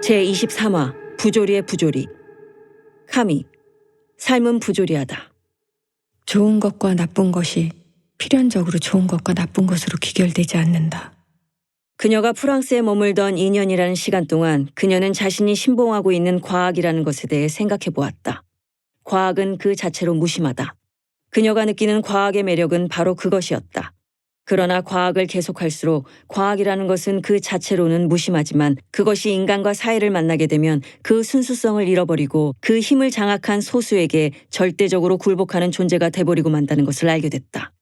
제23화 부조리의 부조리. 카미. 삶은 부조리하다. 좋은 것과 나쁜 것이 필연적으로 좋은 것과 나쁜 것으로 귀결되지 않는다. 그녀가 프랑스에 머물던 2년이라는 시간 동안 그녀는 자신이 신봉하고 있는 과학이라는 것에 대해 생각해 보았다. 과학은 그 자체로 무심하다. 그녀가 느끼는 과학의 매력은 바로 그것이었다. 그러나 과학을 계속할수록 과학이라는 것은 그 자체로는 무심하지만 그것이 인간과 사회를 만나게 되면 그 순수성을 잃어버리고 그 힘을 장악한 소수에게 절대적으로 굴복하는 존재가 돼버리고 만다는 것을 알게 됐다.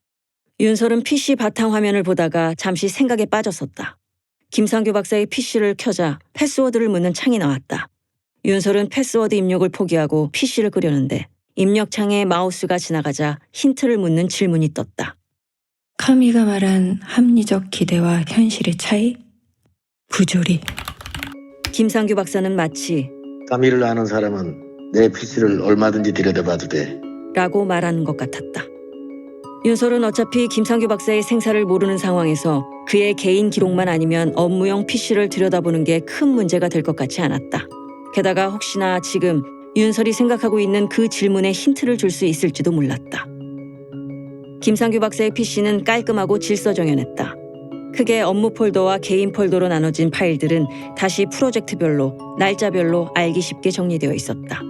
윤설은 PC 바탕화면을 보다가 잠시 생각에 빠졌었다. 김상규 박사의 PC를 켜자 패스워드를 묻는 창이 나왔다. 윤설은 패스워드 입력을 포기하고 PC를 끄려는데 입력창에 마우스가 지나가자 힌트를 묻는 질문이 떴다. 카미가 말한 합리적 기대와 현실의 차이? 부조리. 김상규 박사는 마치 카미를 아는 사람은 내 PC를 얼마든지 들여다봐도 돼. 라고 말하는 것 같았다. 윤설은 어차피 김상규 박사의 생사를 모르는 상황에서 그의 개인 기록만 아니면 업무용 PC를 들여다보는 게 큰 문제가 될 것 같지 않았다. 게다가 혹시나 지금 윤설이 생각하고 있는 그 질문에 힌트를 줄 수 있을지도 몰랐다. 김상규 박사의 PC는 깔끔하고 질서정연했다. 크게 업무 폴더와 개인 폴더로 나눠진 파일들은 다시 프로젝트별로, 날짜별로 알기 쉽게 정리되어 있었다.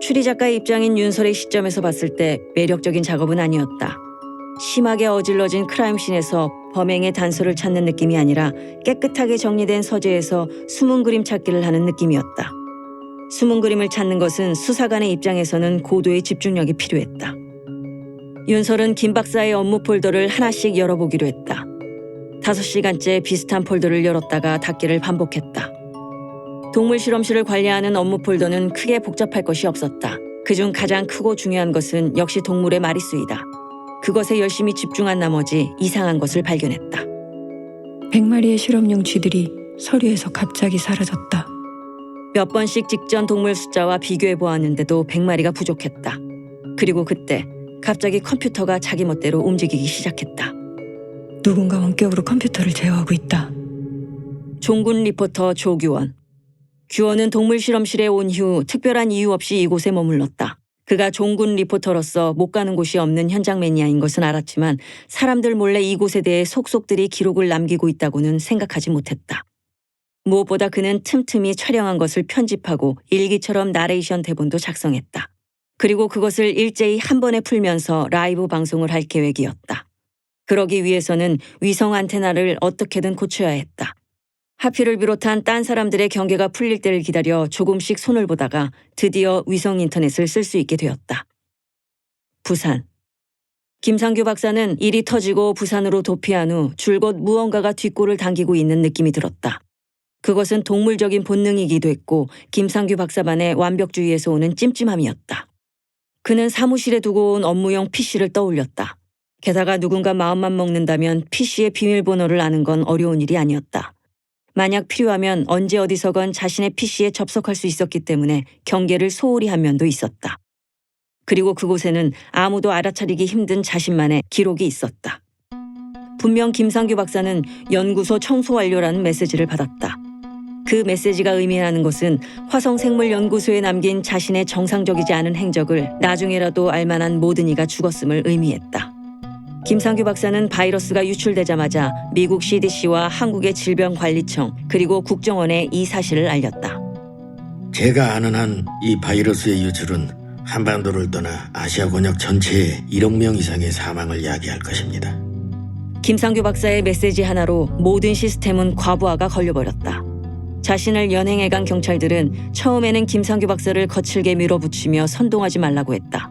추리 작가의 입장인 윤설의 시점에서 봤을 때 매력적인 작업은 아니었다. 심하게 어질러진 크라임씬에서 범행의 단서를 찾는 느낌이 아니라 깨끗하게 정리된 서재에서 숨은 그림 찾기를 하는 느낌이었다. 숨은 그림을 찾는 것은 수사관의 입장에서는 고도의 집중력이 필요했다. 윤설은 김 박사의 업무 폴더를 하나씩 열어보기로 했다. 5시간째 비슷한 폴더를 열었다가 닫기를 반복했다. 동물 실험실을 관리하는 업무 폴더는 크게 복잡할 것이 없었다. 그중 가장 크고 중요한 것은 역시 동물의 마리수이다. 그것에 열심히 집중한 나머지 이상한 것을 발견했다. 100마리의 실험용 쥐들이 서류에서 갑자기 사라졌다. 몇 번씩 직전 동물 숫자와 비교해 보았는데도 100마리가 부족했다. 그리고 그때 갑자기 컴퓨터가 자기 멋대로 움직이기 시작했다. 누군가 원격으로 컴퓨터를 제어하고 있다. 종군 리포터 조규원. 규원은 동물 실험실에 온 후 특별한 이유 없이 이곳에 머물렀다. 그가 종군 리포터로서 못 가는 곳이 없는 현장 매니아인 것은 알았지만 사람들 몰래 이곳에 대해 속속들이 기록을 남기고 있다고는 생각하지 못했다. 무엇보다 그는 틈틈이 촬영한 것을 편집하고 일기처럼 나레이션 대본도 작성했다. 그리고 그것을 일제히 한 번에 풀면서 라이브 방송을 할 계획이었다. 그러기 위해서는 위성 안테나를 어떻게든 고쳐야 했다. 하필을 비롯한 딴 사람들의 경계가 풀릴 때를 기다려 조금씩 손을 보다가 드디어 위성 인터넷을 쓸 수 있게 되었다. 부산. 김상규 박사는 일이 터지고 부산으로 도피한 후 줄곧 무언가가 뒷골을 당기고 있는 느낌이 들었다. 그것은 동물적인 본능이기도 했고 김상규 박사만의 완벽주의에서 오는 찜찜함이었다. 그는 사무실에 두고 온 업무용 PC를 떠올렸다. 게다가 누군가 마음만 먹는다면 PC의 비밀번호를 아는 건 어려운 일이 아니었다. 만약 필요하면 언제 어디서건 자신의 PC에 접속할 수 있었기 때문에 경계를 소홀히 한 면도 있었다. 그리고 그곳에는 아무도 알아차리기 힘든 자신만의 기록이 있었다. 분명 김상규 박사는 연구소 청소 완료라는 메시지를 받았다. 그 메시지가 의미하는 것은 화성생물연구소에 남긴 자신의 정상적이지 않은 행적을 나중에라도 알만한 모든 이가 죽었음을 의미했다. 김상규 박사는 바이러스가 유출되자마자 미국 CDC와 한국의 질병관리청 그리고 국정원에 이 사실을 알렸다. 제가 아는 한 이 바이러스의 유출은 한반도를 떠나 아시아 권역 전체에 1억 명 이상의 사망을 야기할 것입니다. 김상규 박사의 메시지 하나로 모든 시스템은 과부하가 걸려버렸다. 자신을 연행해간 경찰들은 처음에는 김상규 박사를 거칠게 밀어붙이며 선동하지 말라고 했다.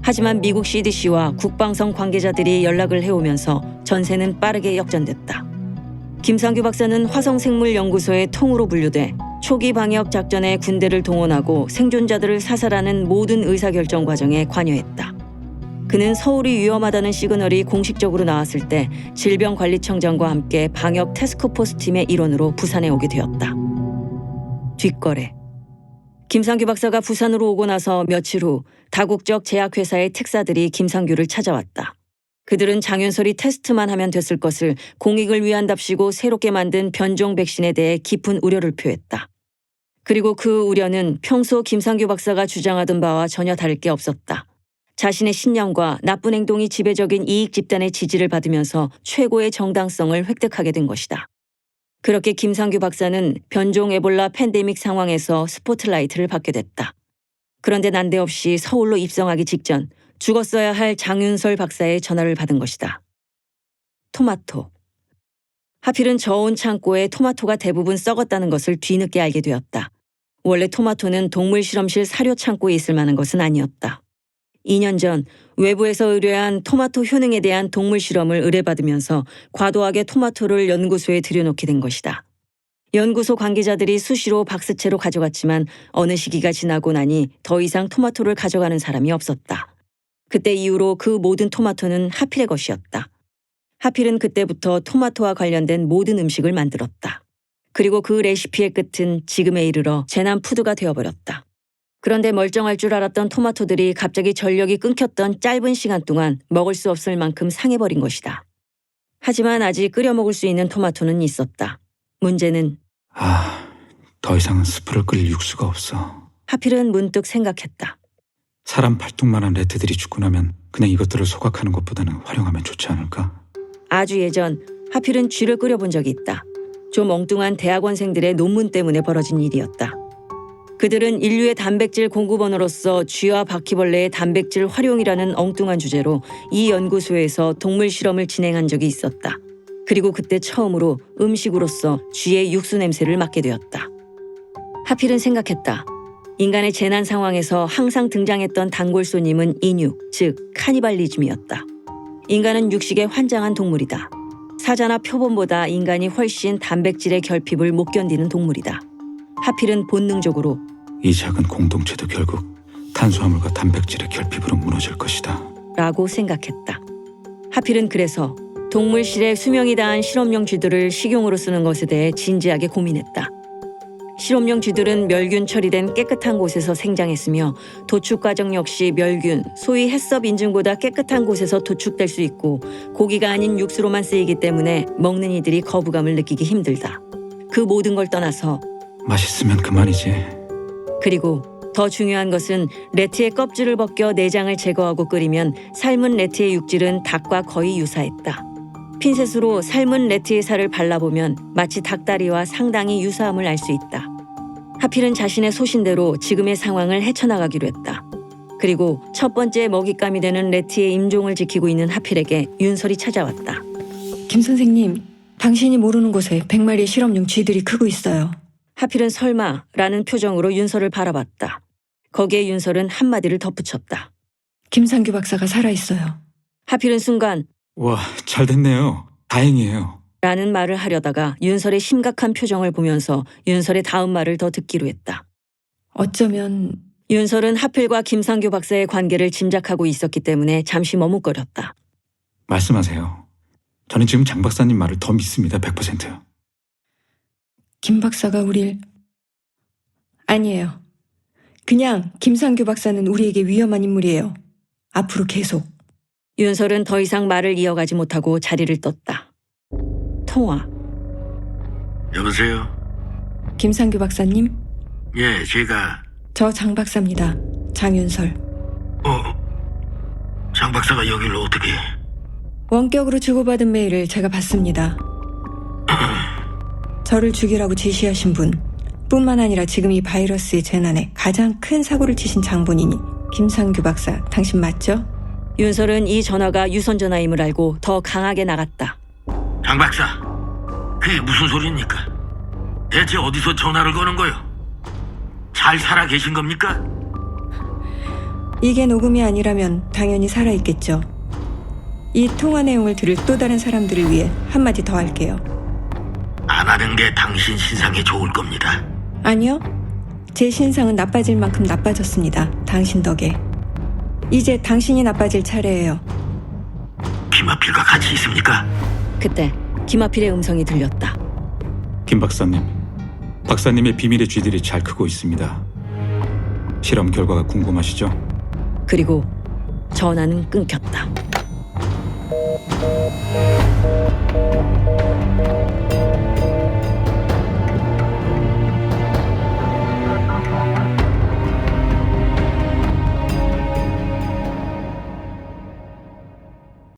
하지만 미국 CDC와 국방성 관계자들이 연락을 해오면서 전세는 빠르게 역전됐다. 김상규 박사는 화성생물연구소의 통으로 분류돼 초기 방역 작전에 군대를 동원하고 생존자들을 사살하는 모든 의사결정 과정에 관여했다. 그는 서울이 위험하다는 시그널이 공식적으로 나왔을 때 질병관리청장과 함께 방역 태스크포스 팀의 일원으로 부산에 오게 되었다. 뒷거래. 김상규 박사가 부산으로 오고 나서 며칠 후 다국적 제약회사의 특사들이 김상규를 찾아왔다. 그들은 장윤설이 테스트만 하면 됐을 것을 공익을 위한답시고 새롭게 만든 변종 백신에 대해 깊은 우려를 표했다. 그리고 그 우려는 평소 김상규 박사가 주장하던 바와 전혀 다를 게 없었다. 자신의 신념과 나쁜 행동이 지배적인 이익 집단의 지지를 받으면서 최고의 정당성을 획득하게 된 것이다. 그렇게 김상규 박사는 변종 에볼라 팬데믹 상황에서 스포트라이트를 받게 됐다. 그런데 난데없이 서울로 입성하기 직전 죽었어야 할 장윤설 박사의 전화를 받은 것이다. 토마토. 하필은 저온 창고에 토마토가 대부분 썩었다는 것을 뒤늦게 알게 되었다. 원래 토마토는 동물 실험실 사료 창고에 있을 만한 것은 아니었다. 2년 전 외부에서 의뢰한 토마토 효능에 대한 동물 실험을 의뢰받으면서 과도하게 토마토를 연구소에 들여놓게 된 것이다. 연구소 관계자들이 수시로 박스채로 가져갔지만 어느 시기가 지나고 나니 더 이상 토마토를 가져가는 사람이 없었다. 그때 이후로 그 모든 토마토는 하필의 것이었다. 하필은 그때부터 토마토와 관련된 모든 음식을 만들었다. 그리고 그 레시피의 끝은 지금에 이르러 재난푸드가 되어버렸다. 그런데 멀쩡할 줄 알았던 토마토들이 갑자기 전력이 끊겼던 짧은 시간 동안 먹을 수 없을 만큼 상해버린 것이다. 하지만 아직 끓여 먹을 수 있는 토마토는 있었다. 문제는 더 이상은 스프를 끓일 육수가 없어. 하필은 문득 생각했다. 사람 팔뚝만한 레트들이 죽고 나면 그냥 이것들을 소각하는 것보다는 활용하면 좋지 않을까? 아주 예전 하필은 쥐를 끓여본 적이 있다. 좀 엉뚱한 대학원생들의 논문 때문에 벌어진 일이었다. 그들은 인류의 단백질 공급원으로서 쥐와 바퀴벌레의 단백질 활용이라는 엉뚱한 주제로 이 연구소에서 동물 실험을 진행한 적이 있었다. 그리고 그때 처음으로 음식으로서 쥐의 육수 냄새를 맡게 되었다. 하필은 생각했다. 인간의 재난 상황에서 항상 등장했던 단골 손님은 인육, 즉 카니발리즘이었다. 인간은 육식에 환장한 동물이다. 사자나 표범보다 인간이 훨씬 단백질의 결핍을 못 견디는 동물이다. 하필은 본능적으로 이 작은 공동체도 결국 탄수화물과 단백질의 결핍으로 무너질 것이다. 라고 생각했다. 하필은 그래서 동물실에 수명이 다한 실험용 쥐들을 식용으로 쓰는 것에 대해 진지하게 고민했다. 실험용 쥐들은 멸균 처리된 깨끗한 곳에서 생장했으며 도축 과정 역시 멸균, 소위 해썹 인증보다 깨끗한 곳에서 도축될 수 있고 고기가 아닌 육수로만 쓰이기 때문에 먹는 이들이 거부감을 느끼기 힘들다. 그 모든 걸 떠나서 맛있으면 그만이지. 그리고 더 중요한 것은 레트의 껍질을 벗겨 내장을 제거하고 끓이면 삶은 레트의 육질은 닭과 거의 유사했다. 핀셋으로 삶은 레트의 살을 발라보면 마치 닭다리와 상당히 유사함을 알 수 있다. 하필은 자신의 소신대로 지금의 상황을 헤쳐나가기로 했다. 그리고 첫 번째 먹잇감이 되는 레트의 임종을 지키고 있는 하필에게 윤설이 찾아왔다. 김 선생님, 당신이 모르는 곳에 100마리의 실험용 쥐들이 크고 있어요. 하필은 설마라는 표정으로 윤설을 바라봤다. 거기에 윤설은 한마디를 덧붙였다. 김상규 박사가 살아있어요. 하필은 순간 와, 잘 됐네요. 다행이에요. 라는 말을 하려다가 윤설의 심각한 표정을 보면서 윤설의 다음 말을 더 듣기로 했다. 어쩌면 윤설은 하필과 김상규 박사의 관계를 짐작하고 있었기 때문에 잠시 머뭇거렸다. 말씀하세요. 저는 지금 장 박사님 말을 더 믿습니다. 100%요. 김 박사가 우릴... 아니에요. 그냥 김상규 박사는 우리에게 위험한 인물이에요. 앞으로 계속. 윤설은 더 이상 말을 이어가지 못하고 자리를 떴다. 통화. 여보세요? 김상규 박사님, 예, 제가 저 장 박사입니다. 장윤설. 장 박사가 여기를 어떻게... 원격으로 주고받은 메일을 제가 봤습니다. 저를 죽이라고 지시하신 분, 뿐만 아니라 지금 이 바이러스의 재난에 가장 큰 사고를 치신 장본인이 김상규 박사, 당신 맞죠? 윤설은 이 전화가 유선전화임을 알고 더 강하게 나갔다. 장 박사, 그게 무슨 소리입니까? 대체 어디서 전화를 거는 거요? 잘 살아 계신 겁니까? 이게 녹음이 아니라면 당연히 살아있겠죠. 이 통화 내용을 들을 또 다른 사람들을 위해 한마디 더 할게요. 안 하는 게 당신 신상에 좋을 겁니다. 아니요. 제 신상은 나빠질 만큼 나빠졌습니다. 당신 덕에. 이제 당신이 나빠질 차례예요. 김하필과 같이 있습니까? 그때 김하필의 음성이 들렸다. 김 박사님, 박사님의 비밀의 쥐들이 잘 크고 있습니다. 실험 결과가 궁금하시죠? 그리고 전화는 끊겼다.